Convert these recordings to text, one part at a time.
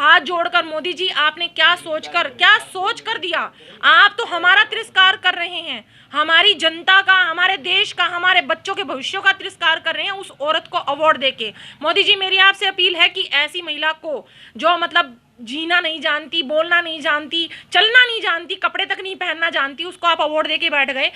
हाथ जोड़कर मोदी जी आपने क्या सोच कर दिया। आप तो हमारा तिरस्कार कर रहे हैं, हमारी जनता का, हमारे देश का, हमारे बच्चों के भविष्य का तिरस्कार कर रहे हैं उस औरत को अवार्ड देके। मोदी जी मेरी आपसे अपील है कि ऐसी महिला को जो मतलब जीना नहीं जानती, बोलना नहीं जानती, चलना नहीं जानती, कपड़े तक नहीं पहनना जानती, उसको आप अवार्ड देके बैठ गए।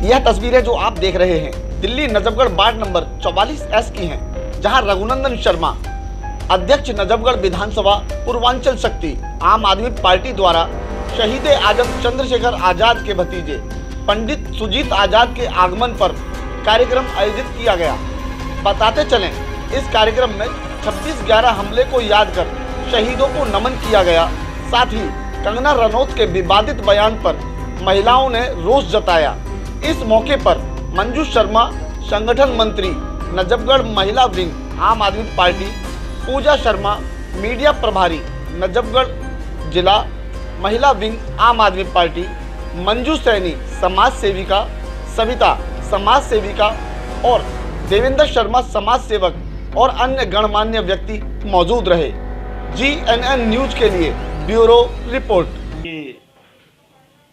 यह तस्वीरें जो आप देख रहे हैं Delhi Najafgarh ward number 44S की हैं, जहां रघुनंदन शर्मा अध्यक्ष नजफगढ़ विधानसभा पूर्वांचल शक्ति आम आदमी पार्टी द्वारा शहीद आजम चंद्रशेखर आजाद के भतीजे पंडित सुजीत आजाद के आगमन पर कार्यक्रम आयोजित किया गया। बताते चलें, इस कार्यक्रम में 26/11 हमले को याद कर शहीदों को नमन किया गया। साथ ही कंगना रनौत के विवादित बयान पर महिलाओं ने रोष जताया। इस मौके पर मंजू शर्मा संगठन मंत्री नजफगढ़ महिला विंग आम आदमी पार्टी, पूजा शर्मा मीडिया प्रभारी नजफगढ़ जिला महिला विंग आम आदमी पार्टी, मंजू सैनी समाज सेविका, सविता समाज सेविका और देवेंद्र शर्मा समाज सेवक और अन्य गणमान्य व्यक्ति मौजूद रहे। GNN न्यूज के लिए ब्यूरो रिपोर्ट। ये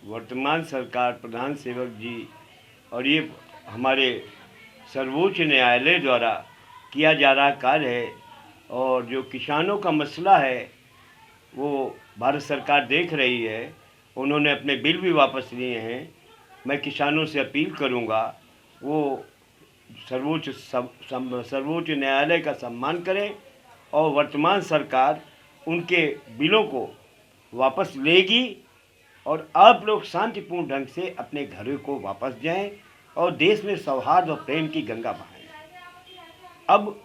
वर्तमान सरकार, प्रधान सेवक जी और ये हमारे सर्वोच्च न्यायालय द्वारा किया जा रहा कार्य है, और जो किसानों का मसला है वो भारत सरकार देख रही है। उन्होंने अपने बिल भी वापस लिए हैं। मैं किसानों से अपील करूंगा वो सर्वोच्च न्यायालय का सम्मान करें और वर्तमान सरकार उनके बिलों को वापस लेगी और आप लोग शांतिपूर्ण ढंग से अपने घरों को वापस जाएं और देश में सौहार्द और प्रेम की गंगा बहाएं। अब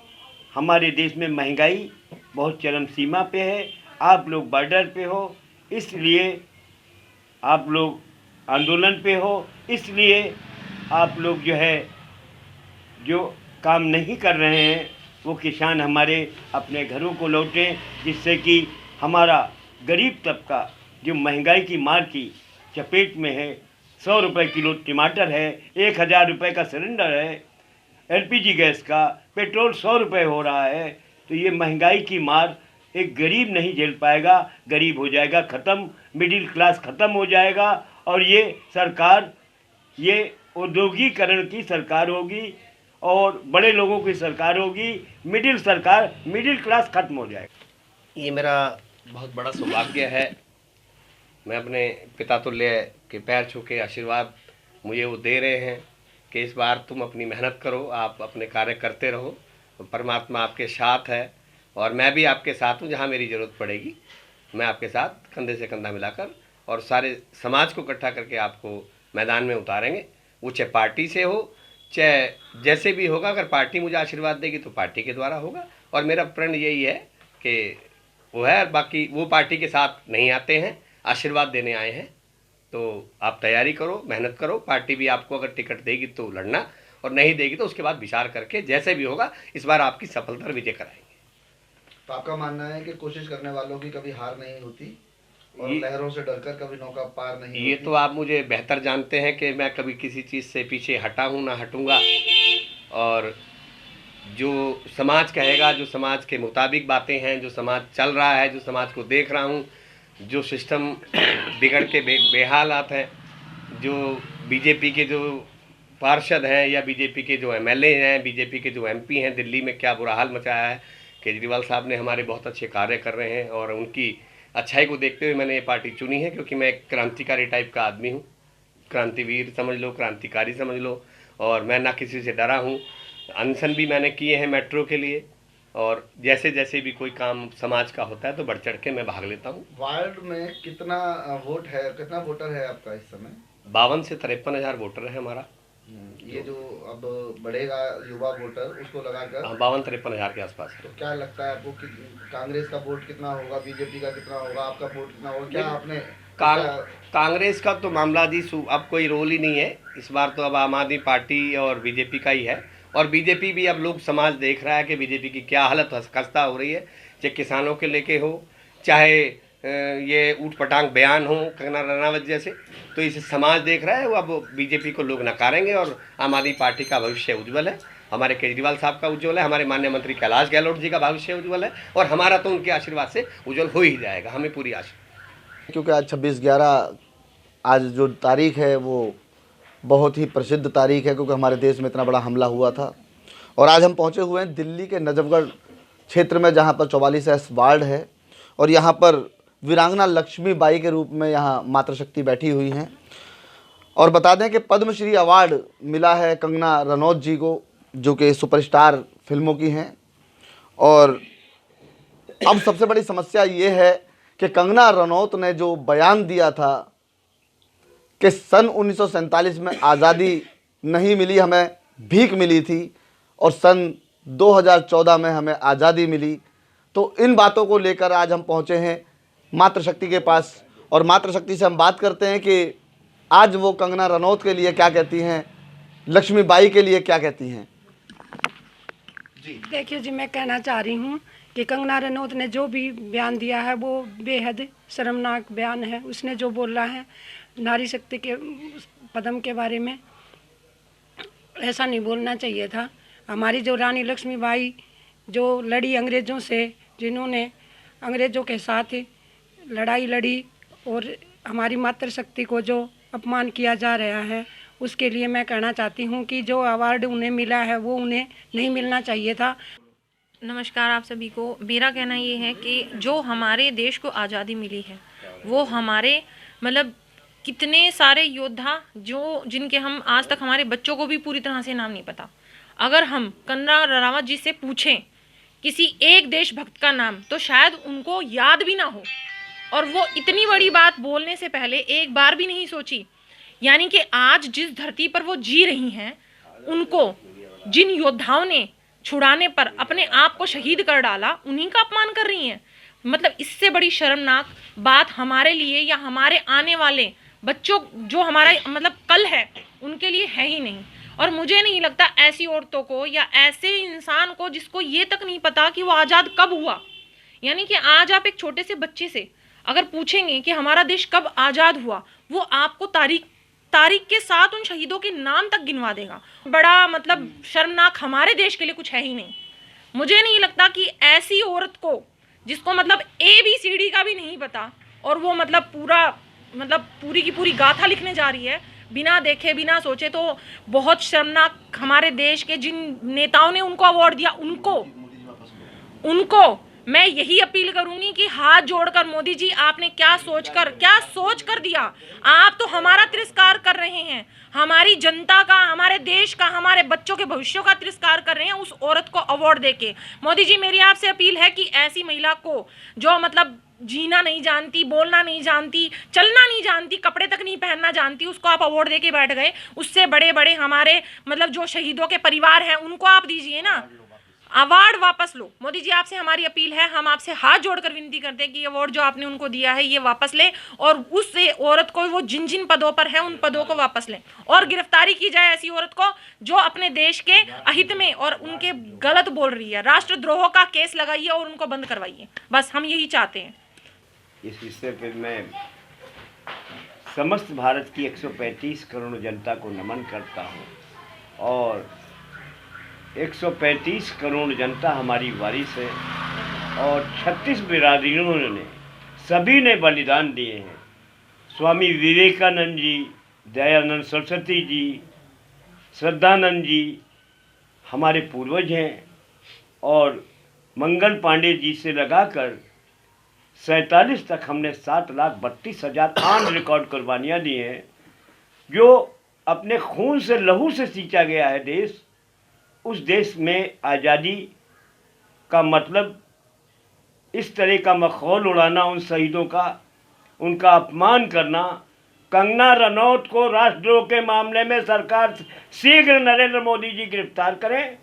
हमारे देश में महंगाई बहुत चरम सीमा पे है, आप लोग बॉर्डर पे हो, इसलिए आप लोग आंदोलन पे हो, इसलिए आप लोग जो काम नहीं कर रहे हैं वो किसान हमारे अपने घरों को लौटें, जिससे कि हमारा गरीब तबका जो महंगाई की मार की चपेट में है, 100 रुपये किलो टमाटर है, 1000 रुपये का सिलेंडर है, LPG गैस का, पेट्रोल 100 रुपये हो रहा है, तो ये महंगाई की मार एक गरीब नहीं झेल पाएगा। गरीब हो जाएगा ख़त्म, मिडिल क्लास ख़त्म हो जाएगा और ये सरकार ये औद्योगिकरण की सरकार होगी और बड़े लोगों की सरकार होगी। मिडिल क्लास खत्म हो जाएगा। ये मेरा बहुत बड़ा सौभाग्य है। मैं अपने पिता तुल्य के पैर छू के आशीर्वाद मुझे वो दे रहे हैं कि इस बार तुम अपनी मेहनत करो, आप अपने कार्य करते रहो, परमात्मा आपके साथ है और मैं भी आपके साथ हूँ। जहाँ मेरी ज़रूरत पड़ेगी मैं आपके साथ कंधे से कंधा मिलाकर और सारे समाज को इकट्ठा करके आपको मैदान में उतारेंगे। वो चाहे पार्टी से हो, चाहे जैसे भी होगा। अगर पार्टी मुझे आशीर्वाद देगी तो पार्टी के द्वारा होगा और मेरा प्रण यही है कि वो है, बाकी वो पार्टी के साथ नहीं आते हैं, आशीर्वाद देने आए हैं। तो आप तैयारी करो, मेहनत करो। पार्टी भी आपको अगर टिकट देगी तो लड़ना और नहीं देगी तो उसके बाद विचार करके जैसे भी होगा इस बार आपकी सफलता विजय कराएंगे। तो आपका मानना है कि कोशिश करने वालों की कभी हार नहीं होती और लहरों से डरकर कभी नौका पार नहीं ये होती। तो आप मुझे बेहतर जानते हैं कि मैं कभी किसी चीज़ से पीछे हटा हूँ ना हटूँगा, और जो समाज कहेगा, जो समाज के मुताबिक बातें हैं, जो समाज चल रहा है, जो समाज को देख रहा हूँ, जो सिस्टम बिगड़ के बेहालात हैं, जो बीजेपी के जो पार्षद हैं या बीजेपी के जो MLA हैं, बीजेपी के जो MP हैं, दिल्ली में क्या बुरा हाल मचाया है। केजरीवाल साहब ने हमारे बहुत अच्छे कार्य कर रहे हैं और उनकी अच्छाई को देखते हुए मैंने ये पार्टी चुनी है, क्योंकि मैं एक क्रांतिकारी टाइप का आदमी हूँ। क्रांतिवीर समझ लो, क्रांतिकारी समझ लो, और मैं ना किसी से डरा हूँ। अनशन भी मैंने किए हैं मेट्रो के लिए, और जैसे जैसे भी कोई काम समाज का होता है तो बढ़ चढ़ के मैं भाग लेता हूँ। वार्ड में कितना वोट है, कितना वोटर है आपका इस समय? 52 से 53 हज़ार वोटर है हमारा। ये जो अब बढ़ेगा युवा वोटर, उसको लगाकर 52-53 हज़ार के आसपास है। तो क्या लगता है आपको कि कांग्रेस का वोट कितना होगा, बीजेपी का कितना होगा, आपका वोट कितना होगा? क्या आपने कांग्रेस का तो मामला जी अब कोई रोल ही नहीं है। इस बार तो अब आम आदमी पार्टी और बीजेपी का ही है, और बीजेपी भी अब लोग समाज देख रहा है कि बीजेपी की क्या हालत खस्ता हो रही है, चाहे किसानों के लेके हो, चाहे ये ऊट पटांग बयान हो कंगना रनावत जैसे, तो इसे समाज देख रहा है। वो अब बीजेपी को लोग नकारेंगे और आम आदमी पार्टी का भविष्य उज्जवल है। हमारे केजरीवाल साहब का उज्जवल है, हमारे माननीय मंत्री कैलाश गहलोत जी का भविष्य उज्जवल है, और हमारा तो उनके आशीर्वाद से उज्जवल हो ही जाएगा, हमें पूरी आशा। क्योंकि आज 26/11 आज जो तारीख है वो बहुत ही प्रसिद्ध तारीख है, क्योंकि हमारे देश में इतना बड़ा हमला हुआ था। और आज हम पहुंचे हुए हैं दिल्ली के नजफगढ़ क्षेत्र में, जहां पर 44S वार्ड है, और यहां पर वीरांगना लक्ष्मीबाई के रूप में यहाँ मातृशक्ति बैठी हुई हैं। और बता दें कि पद्मश्री अवार्ड मिला है कंगना रनौत जी को, जो कि सुपरस्टार फिल्मों की हैं। और अब सबसे बड़ी समस्या ये है कि कंगना रनौत ने जो बयान दिया था कि सन 1947 में आज़ादी नहीं मिली, हमें भीख मिली थी, और सन 2014 में हमें आज़ादी मिली, तो इन बातों को लेकर आज हम पहुँचे हैं मातृशक्ति के पास। और मातृशक्ति से हम बात करते हैं कि आज वो कंगना रनौत के लिए क्या कहती हैं, लक्ष्मीबाई के लिए क्या कहती हैं। देखिए जी, मैं कहना चाह रही हूँ कि कंगना रनौत ने जो भी बयान दिया है वो बेहद शर्मनाक बयान है। उसने जो बोला है नारी शक्ति के पदम के बारे में, ऐसा नहीं बोलना चाहिए था। हमारी जो रानी लक्ष्मीबाई जो लड़ी अंग्रेज़ों से, जिन्होंने अंग्रेज़ों के साथ लड़ाई लड़ी, और हमारी मातृशक्ति को जो अपमान किया जा रहा है, उसके लिए मैं कहना चाहती हूँ कि जो अवार्ड उन्हें मिला है वो उन्हें नहीं मिलना चाहिए था। नमस्कार आप सभी को। मेरा कहना ये है कि जो हमारे देश को आज़ादी मिली है वो हमारे मतलब कितने सारे योद्धा जो जिनके हम आज तक हमारे बच्चों को भी पूरी तरह से नाम नहीं पता। अगर हम कंगना रनावत जी से पूछें किसी एक देशभक्त का नाम तो शायद उनको याद भी ना हो, और वो इतनी बड़ी बात बोलने से पहले एक बार भी नहीं सोची। यानी कि आज जिस धरती पर वो जी रही हैं, उनको जिन योद्धाओं ने छुड़ाने पर अपने आप को शहीद कर डाला, उन्हीं का अपमान कर रही हैं। मतलब इससे बड़ी शर्मनाक बात हमारे लिए या हमारे आने वाले बच्चों जो हमारा मतलब कल है उनके लिए है ही नहीं। और मुझे नहीं लगता ऐसी औरतों को या ऐसे इंसान को जिसको ये तक नहीं पता कि वो आज़ाद कब हुआ। यानी कि आज आप एक छोटे से बच्चे से अगर पूछेंगे कि हमारा देश कब आज़ाद हुआ, वो आपको तारीख के साथ उन शहीदों के नाम तक गिनवा देगा। बड़ा मतलब शर्मनाक हमारे देश के लिए कुछ है ही नहीं। मुझे नहीं लगता कि ऐसी औरत को जिसको मतलब ABCD का भी नहीं पता, और वो मतलब पूरी की पूरी गाथा लिखने जा रही है बिना देखे बिना सोचे, तो बहुत शर्मनाक। हमारे देश के जिन नेताओं ने उनको अवार्ड दिया, उनको मैं यही अपील करूंगी कि हाथ जोड़कर मोदी जी, आपने क्या सोच कर दिया। आप तो हमारा तिरस्कार कर रहे हैं, हमारी जनता का, हमारे देश का, हमारे बच्चों के भविष्य का तिरस्कार कर रहे हैं उस औरत को अवार्ड देके। मोदी जी, मेरी आपसे अपील है कि ऐसी महिला को जो मतलब जीना नहीं जानती, बोलना नहीं जानती, चलना नहीं जानती, कपड़े तक नहीं पहनना जानती, उसको आप अवार्ड देके बैठ गए। उससे बड़े बड़े हमारे मतलब जो शहीदों के परिवार हैं उनको आप दीजिए ना, अवार्ड वापस लो। मोदी जी, आपसे हमारी अपील है, हम आपसे हाथ जोड़कर विनती करते हैं कि ये अवार्ड जो आपने उनको दिया है ये वापस लें, और उस औरत को वो जिन जिन पदों पर है उन पदों को वापस लें, और गिरफ्तारी की जाए ऐसी औरत को जो अपने देश के अहित में और उनके गलत बोल रही है। राष्ट्रद्रोह का केस लगाइए और उनको बंद करवाइए, बस हम यही चाहते हैं। इस विषय पर मैं समस्त भारत की 135 करोड़ जनता को नमन करता हूँ, और 135 करोड़ जनता हमारी वारिस है, और 36 बिरादरियों ने सभी ने बलिदान दिए हैं। स्वामी विवेकानंद जी, दयानंद सरस्वती जी, श्रद्धानंद जी हमारे पूर्वज हैं, और मंगल पांडे जी से लगाकर 47 तक हमने 7,32,000 ऑन रिकॉर्ड कुर्बानियाँ दी हैं। जो अपने खून से लहू से सींचा गया है देश, उस देश में आज़ादी का मतलब इस तरह का मखौल उड़ाना, उन शहीदों का उनका अपमान करना। कंगना रनौत को राष्ट्रद्रोह के मामले में सरकार शीघ्र नरेंद्र मोदी जी गिरफ्तार करें।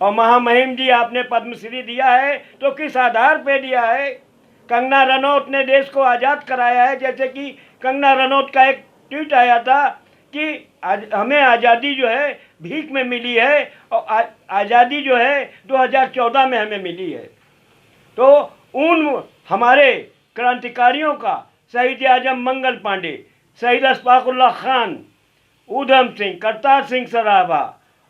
और महामहिम जी, आपने पद्मश्री दिया है तो किस आधार पे दिया है? कंगना रनौत ने देश को आज़ाद कराया है। जैसे कि कंगना रनौत का एक ट्वीट आया था कि हमें आज़ादी जो है भीख में मिली है, और आज़ादी जो है 2014 में हमें मिली है। तो उन हमारे क्रांतिकारियों का, शहीद आजम मंगल पांडे, शहीद अशफाक उल्लाह खान, ऊधम सिंह, करतार सिंह सराभा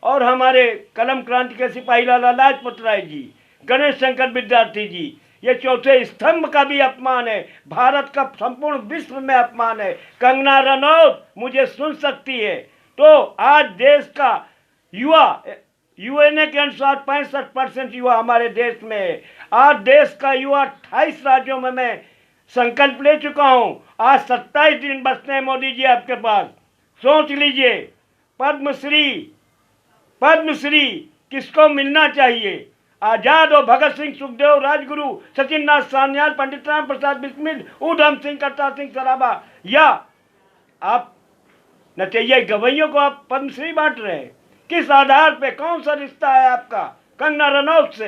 और हमारे कलम क्रांति के सिपाही लाला लाजपत राय जी, गणेश शंकर विद्यार्थी जी, ये चौथे स्तंभ का भी अपमान है, भारत का संपूर्ण विश्व में अपमान है। कंगना रनौत मुझे सुन सकती है तो आज देश का युवा, यूएनए के अनुसार 65% युवा हमारे देश में है। आज देश का युवा 28 राज्यों में मैं संकल्प ले चुका हूँ। आज 27 दिन बचते हैं मोदी जी आपके पास। सोच लीजिए, पद्मश्री किसको मिलना चाहिए? आजाद हो भगत सिंह, सुखदेव, राजगुरु, सचिन नाथ सान्याल, पंडित राम प्रसाद बिस्मिल, उधम सिंह, करतार सिंह सराबा, या आप नचैया गवैयों को आप पद्मश्री बांट रहे हैं? किस आधार पे? कौन सा रिश्ता है आपका कंगना रनौत से?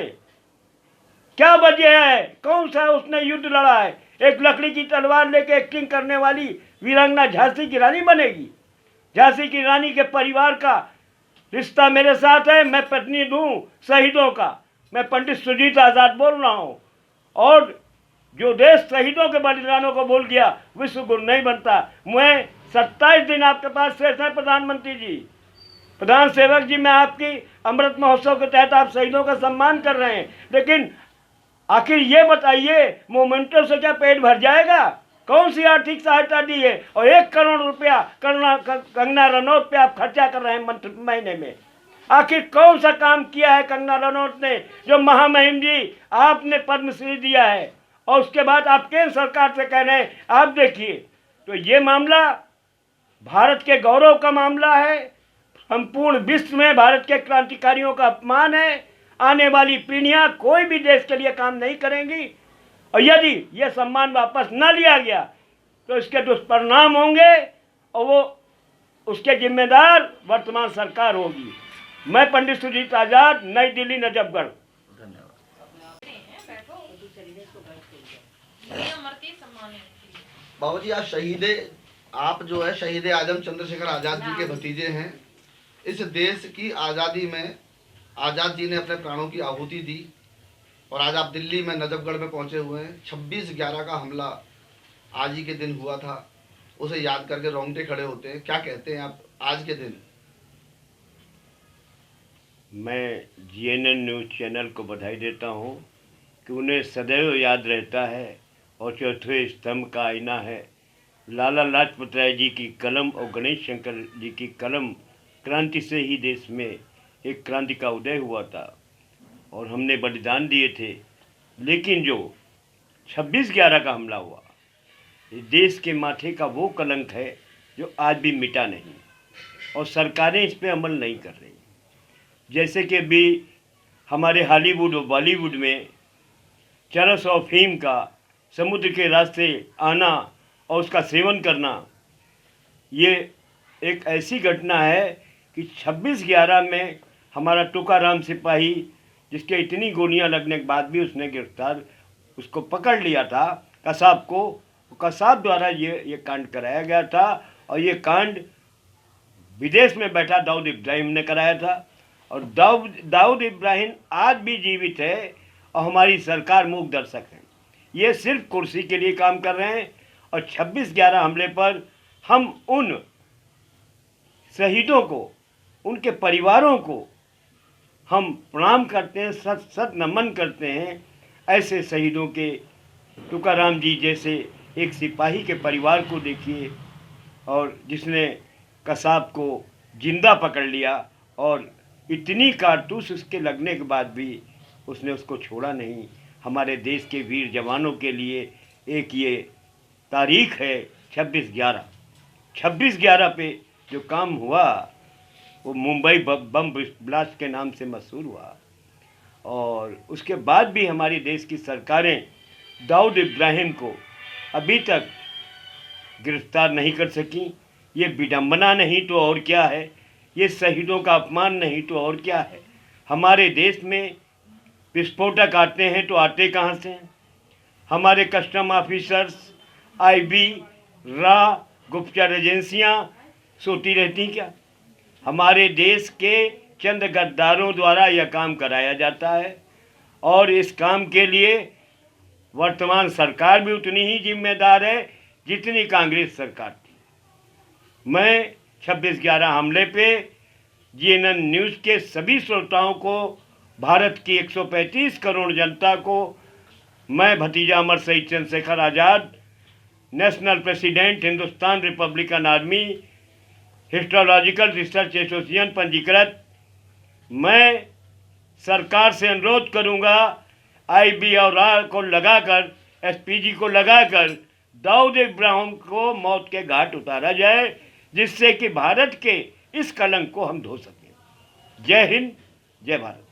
क्या वजह है? कौन सा उसने युद्ध लड़ा है? एक लकड़ी की तलवार लेके एक्टिंग करने वाली वीरांगना झांसी की रानी बनेगी? झांसी की रानी के परिवार का रिश्ता मेरे साथ है। मैं पत्नी हूँ शहीदों का। मैं पंडित सुजीत आजाद बोल रहा हूँ। और जो देश शहीदों के बलिदानों को भूल गया विश्व गुरु नहीं बनता। मैं 27 दिन आपके पास शेष है प्रधानमंत्री जी, प्रधान सेवक जी। मैं आपकी अमृत महोत्सव के तहत आप शहीदों का सम्मान कर रहे हैं, लेकिन आखिर ये बताइए, मोमेंटो से क्या पेट भर जाएगा? कौन सी आर्थिक सहायता दी है? और 1 करोड़ रुपया कंगना रनौत पे आप खर्चा कर रहे हैं महीने में। आखिर कौन सा काम किया है कंगना रनौत ने जो महामहिम जी आपने पद्मश्री दिया है, और उसके बाद आप केंद्र सरकार से कह रहे हैं? आप देखिए, तो ये मामला भारत के गौरव का मामला है। संपूर्ण विश्व में भारत के क्रांतिकारियों का अपमान है। आने वाली पीढ़ियां कोई भी देश के लिए काम नहीं करेंगी, और यदि यह सम्मान वापस न लिया गया तो इसके दुष्परिणाम होंगे, और वो उसके जिम्मेदार वर्तमान सरकार होगी। मैं पंडित सुजीत आजाद, नई दिल्ली, नजफगढ़। बाबू जी, आप जो है शहीद आजम चंद्रशेखर आजाद जी के भतीजे हैं। इस देश की आज़ादी में आज़ाद जी ने अपने प्राणों की आहुति दी, और आज आप दिल्ली में नजफगढ़ में पहुंचे हुए हैं। 26/11 का हमला आज ही के दिन हुआ था, उसे याद करके रोंगटे खड़े होते हैं। क्या कहते हैं आप आज के दिन? मैं जीएनएन न्यूज़ चैनल को बधाई देता हूं कि उन्हें सदैव याद रहता है, और चौथे स्तंभ का आईना है लाला लाजपत राय जी की कलम और गणेश शंकर जी की कलम क्रांति से ही देश में एक क्रांति का उदय हुआ था, और हमने बलिदान दिए थे। लेकिन जो 26/11 का हमला हुआ, इस देश के माथे का वो कलंक है जो आज भी मिटा नहीं, और सरकारें इस पर अमल नहीं कर रही। जैसे कि भी हमारे हॉलीवुड और बॉलीवुड में चरस और अफीम का समुद्र के रास्ते आना और उसका सेवन करना, ये एक ऐसी घटना है कि 26/11 में हमारा टुकाराम सिपाही, जिसके इतनी गोलियां लगने के बाद भी उसने उसको पकड़ लिया था, कसाब को, कसाब द्वारा ये कांड कराया गया था। और ये कांड विदेश में बैठा दाऊद इब्राहिम ने कराया था, और दाऊद इब्राहिम आज भी जीवित है, और हमारी सरकार मूक दर्शक है। ये सिर्फ कुर्सी के लिए काम कर रहे हैं। और 26/11 हमले पर हम उन शहीदों को, उनके परिवारों को हम प्रणाम करते हैं, सत नमन करते हैं। ऐसे शहीदों के, टुकाराम जी जैसे एक सिपाही के परिवार को देखिए, और जिसने कसाब को जिंदा पकड़ लिया, और इतनी कारतूस उसके लगने के बाद भी उसने उसको छोड़ा नहीं। हमारे देश के वीर जवानों के लिए एक ये तारीख है 26/11। 26/11 पे जो काम हुआ वो मुंबई बम ब्लास्ट के नाम से मशहूर हुआ, और उसके बाद भी हमारी देश की सरकारें दाऊद इब्राहिम को अभी तक गिरफ्तार नहीं कर सकी। ये विडंबना नहीं तो और क्या है, ये शहीदों का अपमान नहीं तो और क्या है। हमारे देश में विस्फोटक आते हैं तो आते कहाँ से हैं? हमारे कस्टम ऑफिसर्स, आईबी, रा, गुप्तचर एजेंसियाँ सोती रहती क्या? हमारे देश के चंद गद्दारों द्वारा यह काम कराया जाता है, और इस काम के लिए वर्तमान सरकार भी उतनी ही जिम्मेदार है जितनी कांग्रेस सरकार थी। मैं 26/11 हमले पे जीएनएन न्यूज़ के सभी श्रोताओं को, भारत की 135 करोड़ जनता को मैं भतीजा अमर शहीद Chandrashekhar Azad, national president Hindustan Republican Army, histological research association पंजीकृत, मैं सरकार से अनुरोध करूंगा IBR को लगाकर, SPG को लगाकर दाऊद इब्राहिम को मौत के घाट उतारा जाए, जिससे कि भारत के इस कलंक को हम धो सकें। जय हिंद, जय भारत।